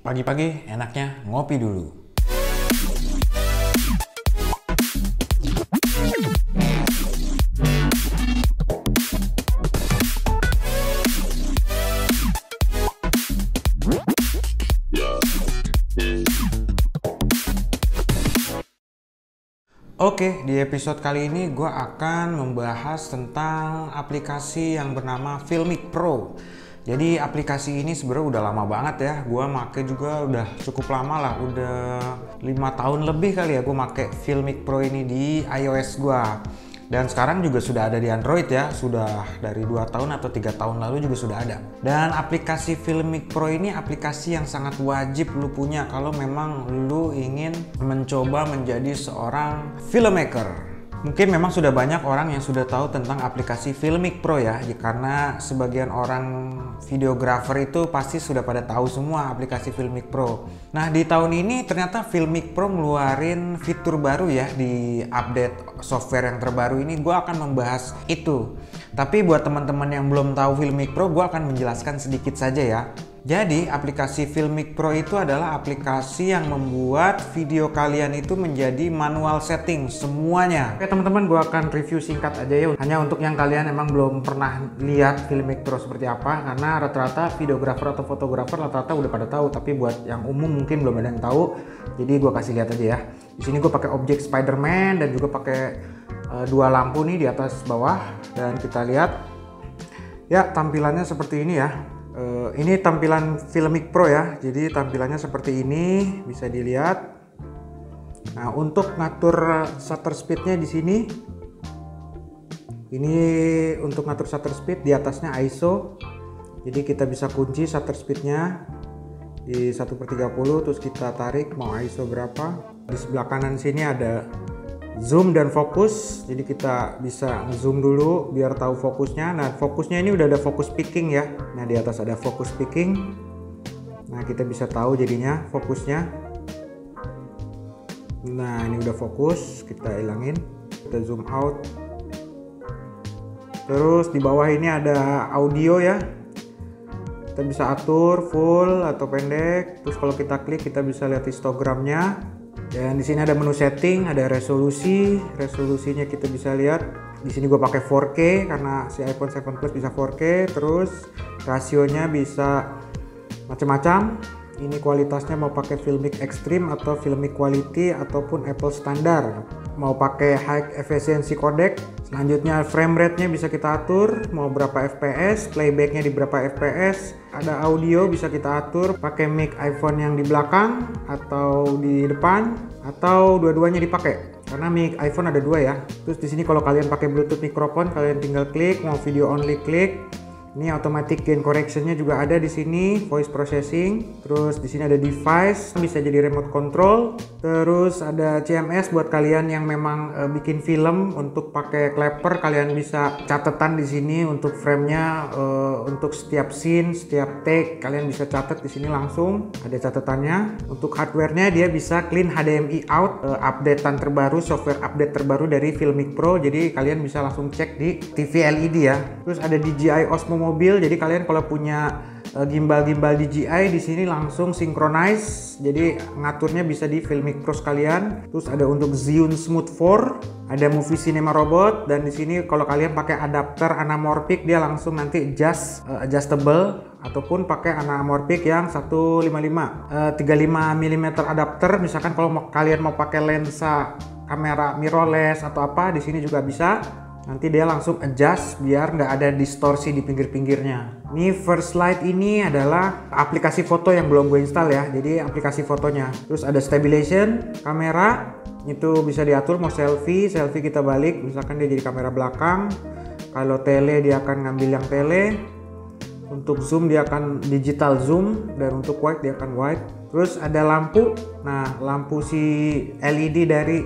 Pagi-pagi enaknya ngopi dulu. Oke, di episode kali ini gue akan membahas tentang aplikasi yang bernama Filmic Pro. Jadi aplikasi ini sebenarnya udah lama banget ya, gue make juga udah cukup lama lah, udah 5 tahun lebih kali ya gue make Filmic Pro ini di iOS gue. Dan sekarang juga sudah ada di Android ya, sudah dari 2 tahun atau 3 tahun lalu juga sudah ada. Dan aplikasi Filmic Pro ini aplikasi yang sangat wajib lu punya kalau memang lu ingin mencoba menjadi seorang filmmaker. Mungkin memang sudah banyak orang yang sudah tahu tentang aplikasi Filmic Pro ya, karena sebagian orang videografer itu pasti sudah pada tahu semua aplikasi Filmic Pro. Nah, di tahun ini ternyata Filmic Pro ngeluarin fitur baru ya di update software yang terbaru ini. Gue akan membahas itu. Tapi buat teman-teman yang belum tahu Filmic Pro, gue akan menjelaskan sedikit saja ya. Jadi aplikasi Filmic Pro itu adalah aplikasi yang membuat video kalian itu menjadi manual setting semuanya. Oke teman-teman, gue akan review singkat aja ya, hanya untuk yang kalian emang belum pernah lihat Filmic Pro seperti apa, karena rata-rata videografer atau fotografer rata-rata udah pada tahu, tapi buat yang umum mungkin belum ada yang tahu. Jadi gue kasih lihat aja ya. Di sini gue pakai objek Spider-Man dan juga pakai dua lampu nih di atas bawah, dan kita lihat ya tampilannya seperti ini ya. Ini tampilan Filmic Pro ya, jadi tampilannya seperti ini, bisa dilihat. Nah, untuk ngatur shutter speednya di sini, ini untuk ngatur shutter speed, di atasnya ISO, jadi kita bisa kunci shutter speednya di 1/30, terus kita tarik mau ISO berapa. Di sebelah kanan sini ada zoom dan fokus, jadi kita bisa zoom dulu biar tahu fokusnya. Nah, fokusnya ini udah ada focus picking ya. Nah, di atas ada focus picking. Nah, kita bisa tahu jadinya fokusnya. Nah, ini udah fokus, kita hilangin, kita zoom out. Terus di bawah ini ada audio ya, kita bisa atur full atau pendek. Terus kalau kita klik kita bisa lihat histogramnya. Dan di sini ada menu setting, ada resolusi. Resolusinya kita bisa lihat. Di sini gue pakai 4K karena si iPhone 7 Plus bisa 4K. Terus rasionya bisa macam-macam. Ini kualitasnya mau pakai Filmic Extreme atau Filmic Quality ataupun Apple Standard. Mau pakai High Efficiency Codec. Selanjutnya frame rate-nya bisa kita atur, mau berapa FPS, playback-nya di berapa FPS. Ada audio bisa kita atur pakai mic iPhone yang di belakang atau di depan, atau dua-duanya dipakai. Karena mic iPhone ada dua ya. Terus di sini kalau kalian pakai Bluetooth microphone, kalian tinggal klik, mau video only klik. Ini automatic gain correction-nya juga ada di sini, voice processing. Terus di sini ada device, bisa jadi remote control. Terus ada CMS buat kalian yang memang bikin film untuk pakai clapper, kalian bisa catatan di sini untuk frame-nya, untuk setiap scene, setiap take kalian bisa catat di sini langsung. Ada catatannya. Untuk hardware-nya dia bisa clean HDMI out, updatean terbaru, software update terbaru dari Filmic Pro. Jadi kalian bisa langsung cek di TV LED ya. Terus ada DJI Osmo mobil, jadi kalian kalau punya gimbal-gimbal DJI di sini langsung synchronize, jadi ngaturnya bisa di Filmic Pro sekalian. Terus ada untuk Zhiyun Smooth 4, ada Movie Cinema Robot, dan di sini kalau kalian pakai adapter anamorphic dia langsung nanti adjustable, ataupun pakai anamorphic yang 155 35 mm adapter. Misalkan kalau kalian mau pakai lensa kamera mirrorless atau apa, di sini juga bisa. Nanti dia langsung adjust biar nggak ada distorsi di pinggir-pinggirnya. Ini First Light ini adalah aplikasi foto yang belum gue install ya, jadi aplikasi fotonya. Terus ada stabilization, kamera, itu bisa diatur mau selfie kita balik, misalkan dia jadi kamera belakang. Kalau tele dia akan ngambil yang tele. Untuk zoom dia akan digital zoom, dan untuk wide dia akan wide. Terus ada lampu, nah lampu si LED dari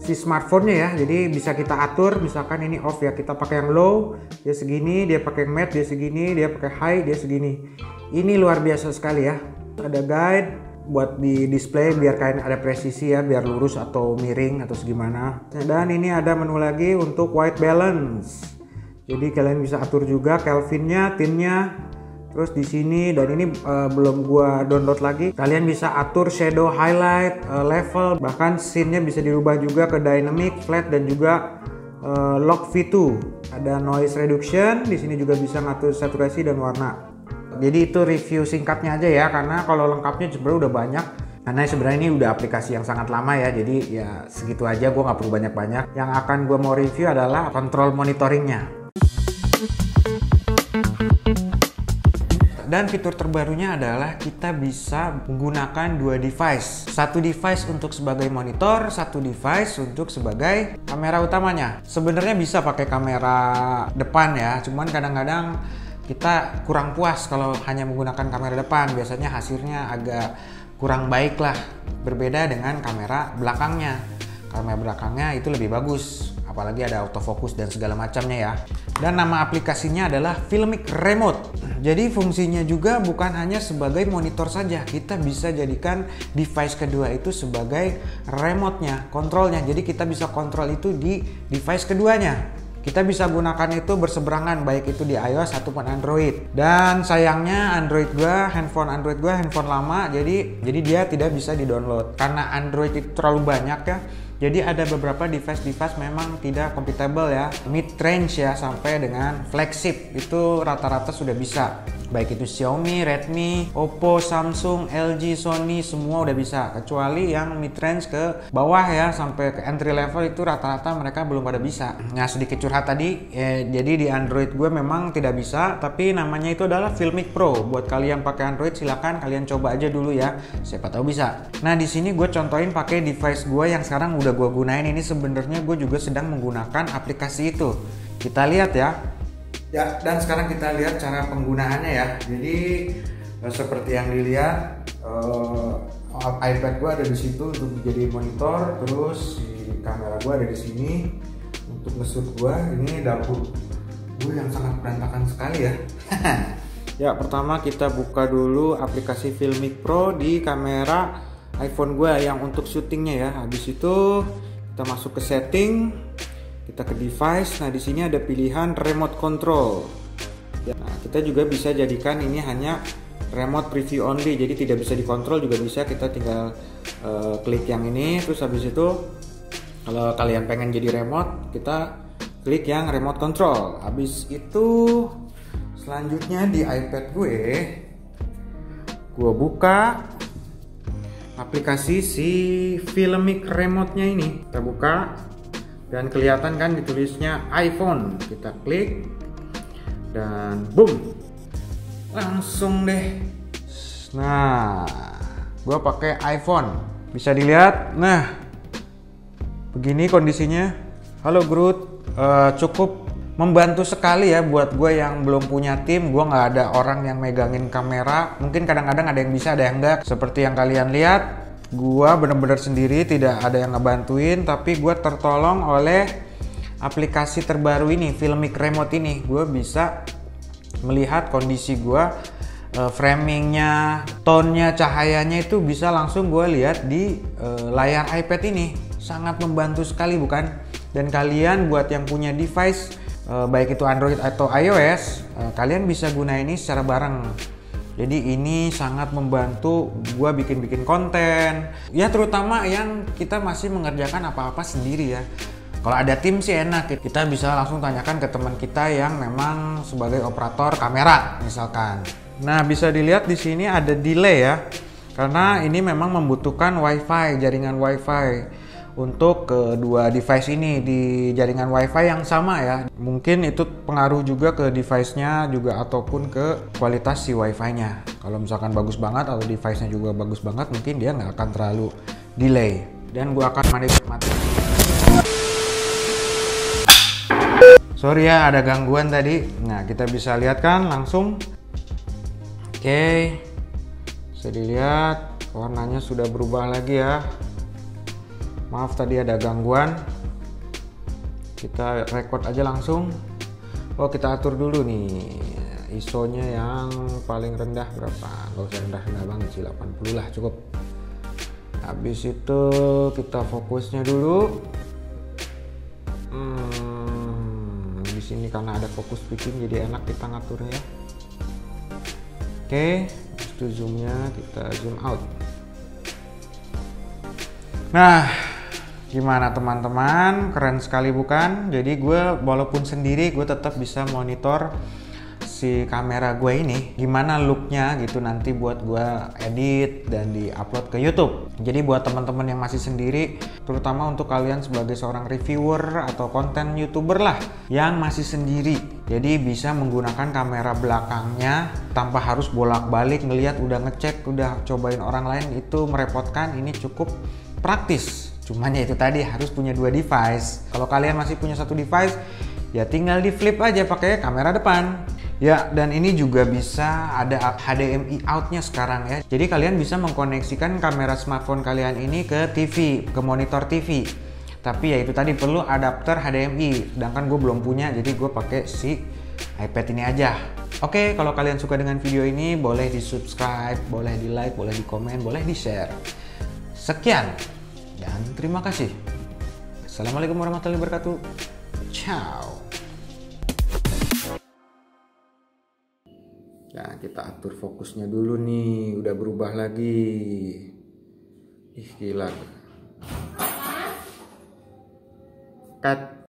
si smartphone-nya ya, jadi bisa kita atur. Misalkan ini off ya, kita pakai yang low dia segini, dia pakai yang matte dia segini, dia pakai high dia segini. Ini luar biasa sekali ya. Ada guide buat di display biar kalian ada presisi ya, biar lurus atau miring atau segimana. Dan ini ada menu lagi untuk white balance, jadi kalian bisa atur juga Kelvinnya, tinnya, Terus di sini, dan ini belum gua download lagi, kalian bisa atur shadow, highlight, level, bahkan scene-nya bisa dirubah juga ke dynamic, flat, dan juga lock V2. Ada noise reduction, di sini juga bisa ngatur saturasi dan warna. Jadi itu review singkatnya aja ya, karena kalau lengkapnya sebenarnya udah banyak. Karena sebenarnya ini udah aplikasi yang sangat lama ya, jadi ya segitu aja, gue nggak perlu banyak-banyak. Yang akan gue mau review adalah control monitoringnya. Dan fitur terbarunya adalah kita bisa menggunakan dua device. Satu device untuk sebagai monitor, satu device untuk sebagai kamera utamanya. Sebenarnya bisa pakai kamera depan ya, cuman kadang-kadang kita kurang puas kalau hanya menggunakan kamera depan. Biasanya hasilnya agak kurang baik lah, berbeda dengan kamera belakangnya. Kamera belakangnya itu lebih bagus, apalagi ada autofocus dan segala macamnya ya. Dan nama aplikasinya adalah Filmic Remote. Jadi fungsinya juga bukan hanya sebagai monitor saja, kita bisa jadikan device kedua itu sebagai remote-nya, kontrolnya. Jadi kita bisa kontrol itu di device keduanya. Kita bisa gunakan itu berseberangan, baik itu di iOS ataupun Android. Dan sayangnya handphone Android gua handphone lama, jadi dia tidak bisa di-download. Karena Android itu terlalu banyak ya. Jadi ada beberapa device memang tidak compatible ya, mid range ya sampai dengan flagship itu rata-rata sudah bisa. Baik itu Xiaomi, Redmi, Oppo, Samsung, LG, Sony semua udah bisa. Kecuali yang mid range ke bawah ya sampai ke entry level itu rata-rata mereka belum pada bisa. Nah sedikit curhat tadi, jadi di Android gue memang tidak bisa, tapi namanya itu adalah Filmic Pro. Buat kalian pakai Android silakan kalian coba aja dulu ya, siapa tahu bisa. Nah di sini gue contohin pakai device gue yang sekarang udah gue gunain. Ini sebenarnya gue juga sedang menggunakan aplikasi itu. Kita lihat ya. Ya, dan sekarang kita lihat cara penggunaannya ya. Jadi seperti yang dilihat, iPad gue ada di situ untuk jadi monitor, terus si kamera gue ada di sini untuk nge-shoot gue. Ini dapur gue yang sangat berantakan sekali ya. Ya, pertama kita buka dulu aplikasi Filmic Pro di kamera iPhone gue yang untuk syutingnya ya. Habis itu kita masuk ke setting, kita ke device. Nah di sini ada pilihan remote control. Nah kita juga bisa jadikan ini hanya remote preview only, jadi tidak bisa dikontrol juga bisa. Kita tinggal klik yang ini, terus habis itu kalau kalian pengen jadi remote, kita klik yang remote control. Habis itu selanjutnya di iPad gue buka aplikasi si Filmic Remote-nya ini. Kita buka dan kelihatan kan ditulisnya iPhone. Kita klik dan boom, langsung deh. Nah, gua pakai iPhone. Bisa dilihat. Nah, begini kondisinya. Halo Groot, cukup membantu sekali ya buat gue yang belum punya tim. Gue nggak ada orang yang megangin kamera. Mungkin kadang-kadang ada yang bisa, ada yang enggak. Seperti yang kalian lihat, gue bener-bener sendiri, tidak ada yang ngebantuin. Tapi gue tertolong oleh aplikasi terbaru ini, Filmic Remote ini. Gue bisa melihat kondisi gue, framingnya, tone-nya, cahayanya itu bisa langsung gue lihat di layar iPad ini. Sangat membantu sekali bukan? Dan kalian buat yang punya device, baik itu Android atau iOS, kalian bisa gunain ini secara bareng. Jadi ini sangat membantu gua bikin konten ya, terutama yang kita masih mengerjakan apa-apa sendiri ya. Kalau ada tim sih enak, kita bisa langsung tanyakan ke teman kita yang memang sebagai operator kamera misalkan. Nah bisa dilihat di sini ada delay ya, karena ini memang membutuhkan WiFi, jaringan WiFi. Untuk kedua device ini di jaringan WiFi yang sama ya. Mungkin itu pengaruh juga ke device-nya juga ataupun ke kualitas si WiFi-nya. Kalau misalkan bagus banget atau device-nya juga bagus banget, mungkin dia nggak akan terlalu delay. Dan gua akan mati. Sorry ya ada gangguan tadi. Nah kita bisa lihat kan langsung. Oke, bisa dilihat warnanya sudah berubah lagi ya. Maaf tadi ada gangguan. Kita record aja langsung. Oh kita atur dulu nih ISO-nya yang paling rendah berapa? Gak usah rendah banget sih, 80 lah cukup. Habis itu kita fokusnya dulu. Di sini karena ada fokus speaking jadi enak kita ngaturnya ya. Oke, itu zoomnya kita zoom out. Nah, gimana teman-teman? Keren sekali bukan? Jadi gue walaupun sendiri gue tetap bisa monitor si kamera gue ini gimana looknya gitu nanti buat gue edit dan di-upload ke YouTube. Jadi buat teman-teman yang masih sendiri, terutama untuk kalian sebagai seorang reviewer atau konten YouTuber lah yang masih sendiri, jadi bisa menggunakan kamera belakangnya tanpa harus bolak-balik ngelihat, udah ngecek, udah cobain orang lain, itu merepotkan. Ini cukup praktis. Cuman ya itu tadi harus punya 2 device. Kalau kalian masih punya 1 device, ya tinggal di flip aja pakai kamera depan. Ya, dan ini juga bisa ada HDMI outnya sekarang ya. Jadi kalian bisa mengkoneksikan kamera smartphone kalian ini ke TV, ke monitor TV. Tapi ya itu tadi perlu adapter HDMI. Sedangkan gue belum punya, jadi gue pakai si iPad ini aja. Oke, kalau kalian suka dengan video ini, boleh di subscribe, boleh di like, boleh di komen, boleh di share. Sekian, dan terima kasih. Assalamualaikum warahmatullahi wabarakatuh. Ciao. Nah, kita atur fokusnya dulu nih, udah berubah lagi. Ih, gila. Cut.